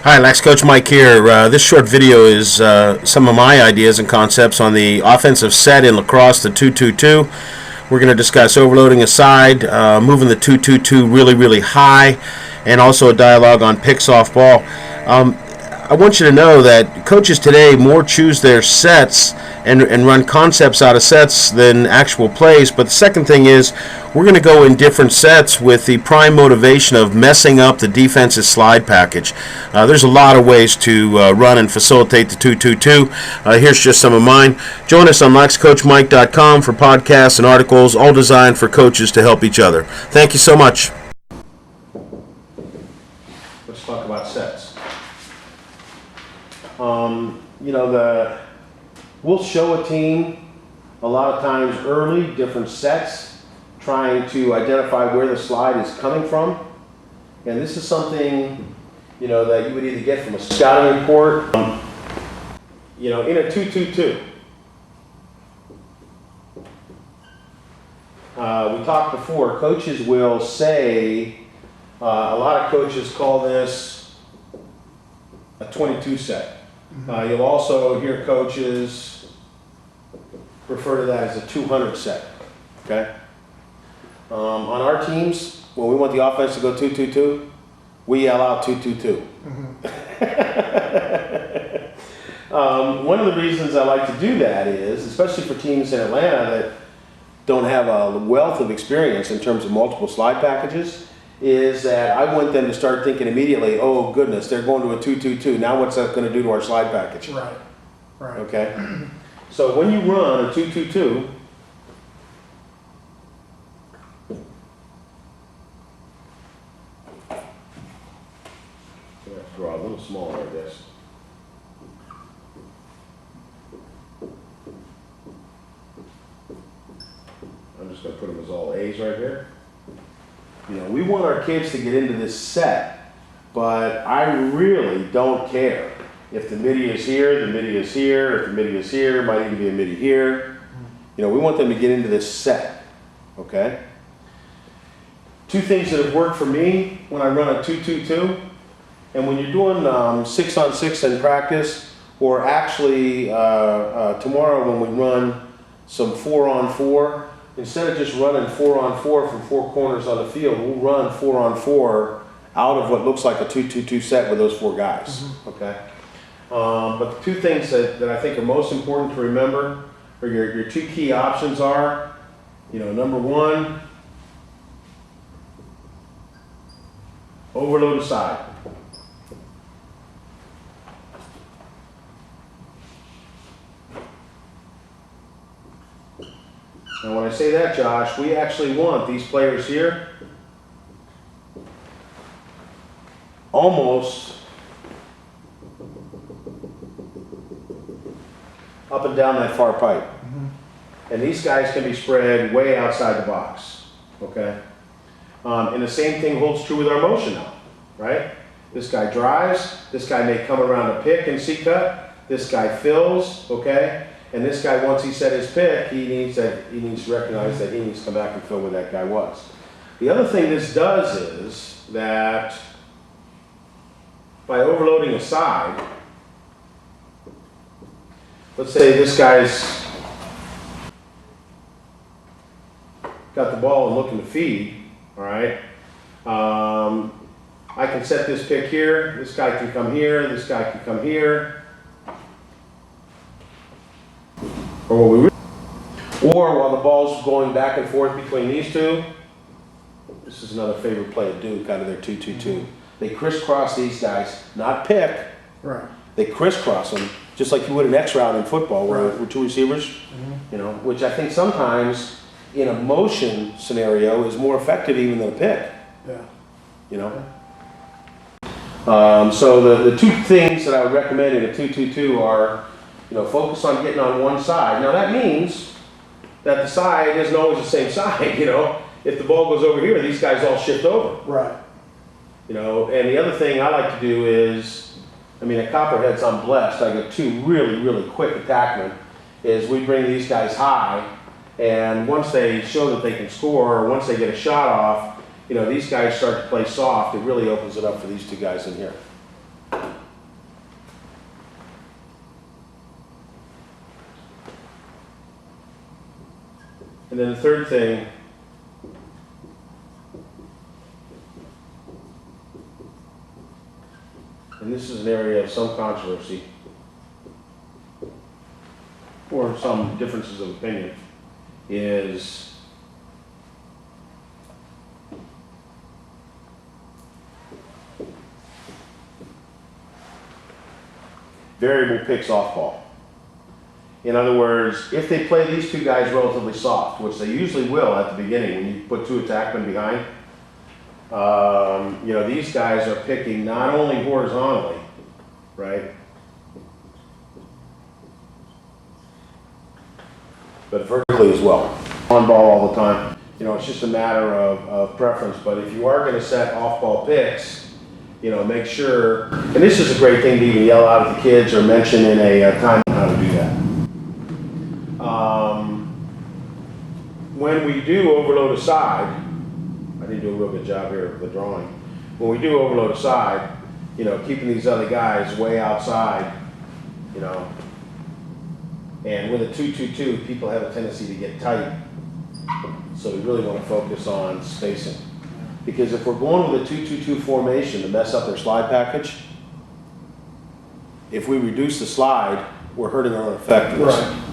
Hi, Lax Coach Mike here. This short video is some of my ideas and concepts on the offensive set in lacrosse, the 2-2-2. We're going to discuss overloading aside, moving the 2-2-2 really high, and also a dialogue on picks off ball. I want you to know that coaches today more choose their sets and run concepts out of sets than actual plays. But the second thing is we're going to go in different sets with the prime motivation of messing up the defense's slide package. There's a lot of ways to run and facilitate the 2-2-2. Here's just some of mine. Join us on laxcoachmike.com for podcasts and articles, all designed for coaches to help each other. Thank you so much. Let's talk about sets. We'll show a team a lot of times early, different sets, trying to identify where the slide is coming from. And this is something, that you would either get from a scouting report, in a 2-2-2. We talked before, coaches will say, a lot of coaches call this a 22 set. You'll also hear coaches refer to that as a 200 set, okay? On our teams, when we want the offense to go 2-2-2, we yell out 2-2-2. One of the reasons I like to do that is, especially for teams in Atlanta that don't have a wealth of experience in terms of multiple slide packages, is that I want them to start thinking immediately, oh goodness, they're going to a 2-2-2. Now what's that going to do to our slide package? Right. Okay? So when you run a 2-2-2, you have to draw a little smaller, I guess. I'm just going to put them as all A's right here. We want our kids to get into this set, but I really don't care if the midi is here, the midi is here, if the midi is here, might even be a midi here. We want them to get into this set, okay? Two things that have worked for me when I run a 2-2-2, and when you're doing 6-on-6 in practice, or actually tomorrow when we run some 4-on-4, instead of just running 4-on-4 from four corners on the field, we'll run 4-on-4 out of what looks like a 2-2-2 set with those four guys, okay? But the two things that I think are most important to remember, or your two key options are, number one, overload aside. And when I say that, Josh, we actually want these players here almost up and down that far pipe. And these guys can be spread way outside the box, okay? And the same thing holds true with our motion now, right? This guy drives, this guy may come around a pick and C-cut, this guy fills, okay? And this guy, once he set his pick, he needs to recognize that he needs to come back and fill where that guy was. The other thing this does is that by overloading a side, let's say this guy's got the ball and looking to feed, all right? I can set this pick here, this guy can come here, this guy can come here. Or while the ball's going back and forth between these two, this is another favorite play of Duke out of their 2-2-2. They crisscross these guys, not pick. Right. They crisscross them, just like you would an X route in football, where two receivers, which I think sometimes in a motion scenario is more effective even than a pick. Yeah. So the two things that I would recommend in a 2-2-2 are, focus on getting on one side. Now that means that the side isn't always the same side, If the ball goes over here, these guys all shift over. Right. And the other thing I like to do is, at Copperheads, I'm blessed. I get two really quick attackmen, is we bring these guys high, and once they show that they can score, or once they get a shot off, these guys start to play soft. It really opens it up for these two guys in here. And then the third thing, and this is an area of some controversy, or some differences of opinion, is variable pitch softball. In other words, if they play these two guys relatively soft, which they usually will at the beginning when you put two attackmen behind, you know, these guys are picking not only horizontally, right, but vertically as well. On ball all the time. You know, it's just a matter of preference, but if you are going to set off-ball picks, you know, make sure, and this is a great thing to even yell out at the kids or mention in a time how to do that. When we do overload a side, I didn't do a real good job here of the drawing. When we do overload a side, you know, keeping these other guys way outside, you know, and with a 2-2-2, people have a tendency to get tight. So we really want to focus on spacing. Because if we're going with a 2-2-2 formation to mess up their slide package, if we reduce the slide, we're hurting our own effectiveness. Right.